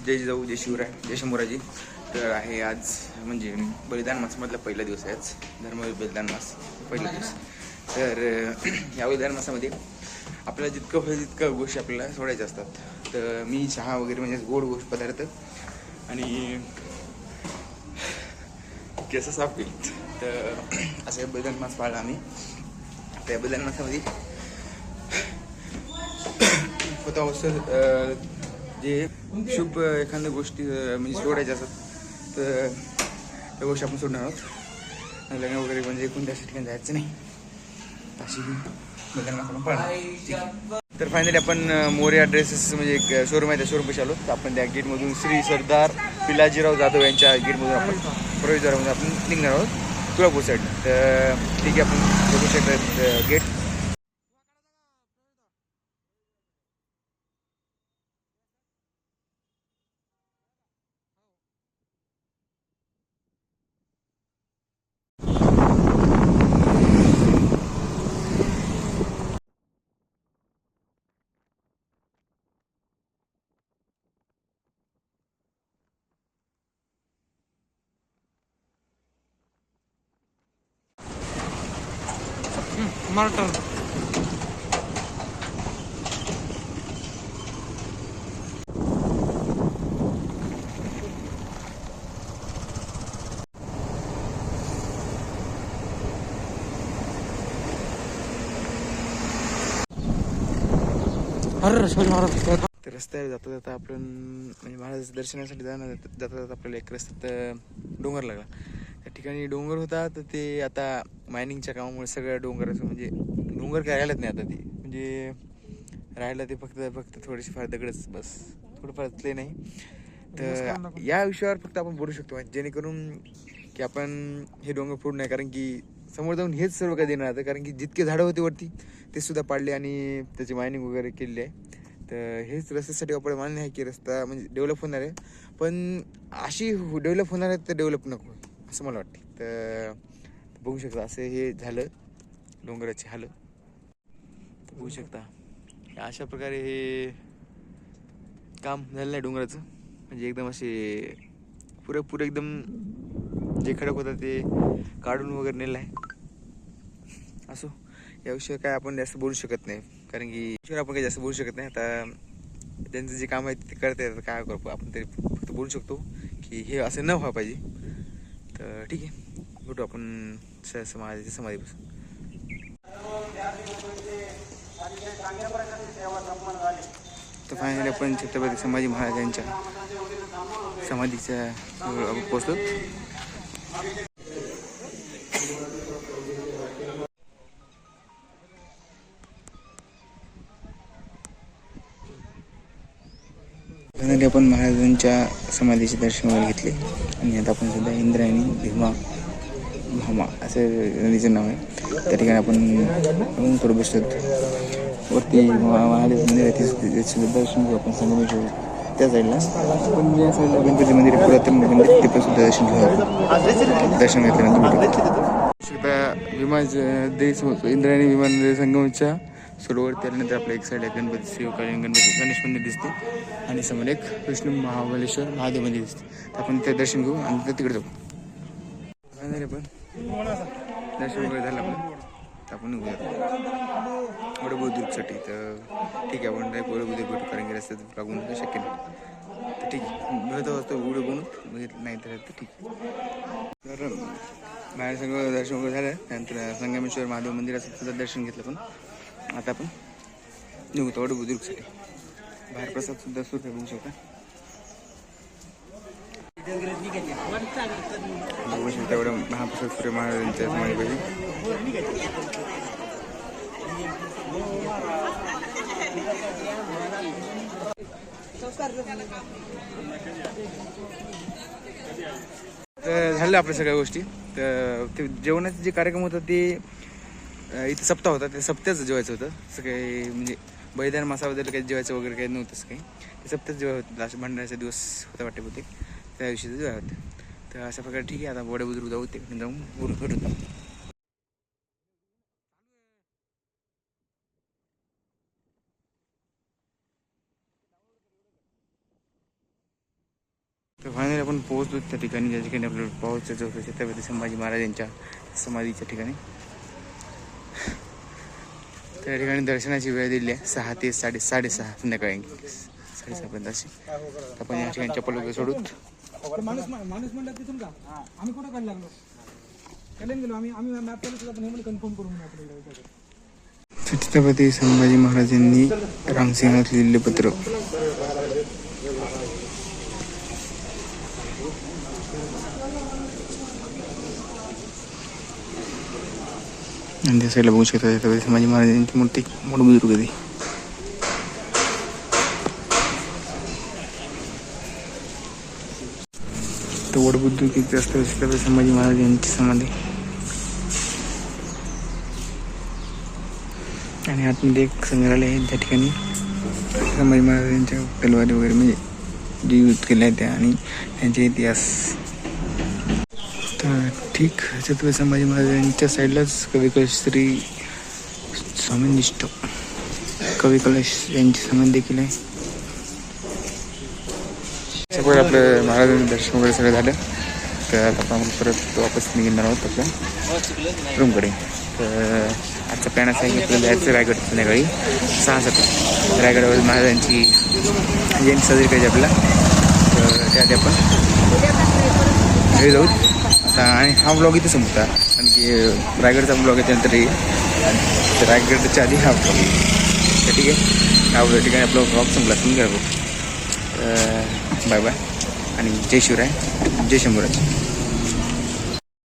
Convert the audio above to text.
जय जिजाऊ, जय शिवराय, जय शंभूराजी. तर आहे आज म्हणजे बलिदान मासामधला पहिला दिवस आहे आज. धर्मवीर बलिदान मास पहिला दिवस. तर या बलिदान मासामध्ये आपल्याला जितकं होईल तितकं गोष्टी आपल्याला सोडायच्या असतात. तर मी चहा वगैरे म्हणजे गोड गोष्ट पदार्थ आणि केस साफ केली. तर असं बलिदान मास पाळला आम्ही. त्या बलिदान मासामध्ये होता असं जे शुभ एखाद्या गोष्टी म्हणजे सोडायच्या असतात तर त्या गोष्टी आपण सोडणार आहोत. लग्न वगैरे म्हणजे कोणत्या ठिकाणी जायचं नाही अशी बलिदान मास आपण पाळणार. तर फायनली आपण मोरया ड्रेसेस म्हणजे एक शोरूम आहे त्या शोरूमपाशी आलो. तर आपण त्या गेटमधून श्री सरदार पिलाजीराव जाधव यांच्या गेटमधून आपण प्रवेशद्वारामध्ये आपण निघणार आहोत तुळापूर साईड. तर ठीक आहे, आपण बघू शकतो गेट. मर्टर तर रस्त्यावर जाता जाता आपण म्हणजे महाराजाच्या दर्शनासाठी जाता जाता आपल्याला एक रस्त्यात डोंगर लागला. त्या ठिकाणी डोंगर होता तर ते आता मायनिंगच्या कामामुळे सगळं डोंगराचं म्हणजे डोंगर काय राहिलंच नाही आता. ते म्हणजे राहिलं ते फक्त थोडीशी फार दगडच बस, थोडंफार ते नाही. तर या विषयावर फक्त आपण बोलू शकतो जेणेकरून की आपण हे डोंगर फोडू नये, कारण की समोर जाऊन हेच सर्व काही देणार आहे. कारण की जितके झाडं होते वरती ते सुद्धा पाडले आणि त्याची मायनिंग वगैरे केलेली आहे. तर हेच रस्त्यासाठी आपण मान्य आहे की रस्ता म्हणजे डेव्हलप होणार आहे, पण अशी डेव्हलप होणार आहे तर डेव्हलप नको असं मला वाटते. तर बघू शकता असं हे झालं डोंगराचे हाल. बघू शकता अशा प्रकारे हे काम झालेलं आहे डोंगराचं. म्हणजे एकदम असे पुरेपूर एकदम जे खडक होतं ते काढून वगैरे नेलं आहे. असो, याविषयी काय आपण जास्त बोलू शकत नाही, कारण की आपण काही जास्त बोलू शकत नाही. आता त्यांचं जे काम आहे ते करता येतात, काय करू आपण तरी फक्त बोलू शकतो की हे असं न व्हायला पाहिजे. तर ठीक आहे, भेटू आपण समाधीपासून. तर फायनली आपण छत्रपती संभाजी महाराजांच्या समाधीच्या पोचलो. फायनली आपण महाराजांच्या समाधीचे दर्शन वगैरे घेतले आणि आता आपण सध्या इंद्रायणी भीमा भामा असं नदीचं नाव आहे त्या ठिकाणी आपण थोडं बसतो. वरती महादेव मंदिर आहे त्याचं दर्शन घेऊ आपण संगमेश्वर त्या साईडला. पण या साईडला गणपती मंदिर पुरातन मंदिर ते पण सुद्धा दर्शन घेऊ. दर्शन घेतल्यानंतर विमान इंद्रायणी विमान संगमच्या सरोवरती आल्यानंतर आपल्या एक साईड आहे गणपती शिवकालीन गणेश मंदिर दिसते आणि समोर एक विष्णू महाबलेश्वर महादेव मंदिर दिसते. तर आपण ते दर्शन घेऊ आणि तिकडे जाऊ. झाले पण दर्शन वगैरे झालं आपलं तर आपण निघूया वडबुद्रुकसाठी. तर ठीक आहे, आपण नाही वडबुद्रुक भेटू कारण की रस्त्यात लागून शक्य नाही. तर ठीक आहे, मिळत असतो व्हिडिओ बनवून बघितलं नाही तर ठीक आहे. तर बाहेर सगळं दर्शन वगैरे झालं. त्यानंतर संगमेश्वर महादेव मंदिराचं सुद्धा दर्शन घेतलं. पण आता आपण निघतो वडबुद्रुकसाठी. बाहेर प्रसाद सुद्धा सुरू बघू शकता. बघू शकता एवढं महाप्रसाद सूर्य महाराजांच्या समाधीपाशी. तर झालं आपल्या सगळ्या गोष्टी. तर ते जेवणाचे जे कार्यक्रम होता ते इथे सप्ताह होता, ते सप्त्याचं जेवायचं होतं. असं काही म्हणजे बलिदान मासाबद्दल काही जेवायचं वगैरे काही नव्हतंच काही. ते सप्त्याच जेवाय होतं. लास्ट भंडाऱ्याचा दिवस होता वाटते होते त्या दिवशीचं जेवाय होतं. तर अशा प्रकारे ठीक आहे, आता वडबुद्रुक जाऊ तिकडे जाऊन बोलून भेटू. फायनली आपण पोहोचलो त्या ठिकाणी ज्या ठिकाणी आपल्याला पोहोचायचं होतं छत्रपती संभाजी महाराजांच्या समाधीच्या ठिकाणी. त्या ठिकाणी दर्शनाची वेळ दिली आहे 6 ते 6:30 संध्याकाळी 6:30पर्यंत अशी. आपण या ठिकाणी चप्पल वगैरे सोडूत. माणूस म्हणलं तिथून का आम्ही कुठं काढ लागलो कल्याण गेलो आम्ही मॅप केलं सुद्धा पण हे कन्फर्म करून आपल्याला. छत्रपती संभाजी महाराजांनी रामसिंहात लिहिलेले पत्र. आणि त्या साईडला बघू शकता छत्रपती संभाजी महाराजांची मूर्ती मोठी बुजुर्ग आहे. तो वडबुद्रुक असतं छत्रपती संभाजी महाराज यांची समाधी. आणि आतमध्ये एक संग्रहालय आहे त्या ठिकाणी संभाजी महाराजांच्या तलवारी वगैरे म्हणजे जे यूज केल्या आहेत त्या आणि त्यांचे इतिहास. तर ठीक छत्रपती संभाजी महाराजांच्या साईडलाच कवी कलश श्री स्वामीनिष्ठ कवी कलश यांची समाधी देखील आहे. सगळं आपलं महाराजांचं दर्शन वगैरे सगळं झालं. तर आता आपण परत वापस निघणार आहोत आपल्या रूमकडे. तर आजचा प्लॅन असा आहे की आपल्याला जायचं रायगड संध्याकाळी 6:30 रायगडावर महाराजांची जयंती साजरी करायची आपल्याला. तर त्याआधी आपण घरी जाऊ आता. आणि हा ब्लॉग इथे संपता कारण की रायगडचा ब्लॉग त्यानंतर येईल. तर रायगडच्या आधी हा ब्लॉग तर ठीक आहे. ह्या ठिकाणी आपला ब्लॉग संपला समजा. बाय बाय आणि जय शिवराय जय शंभूराज.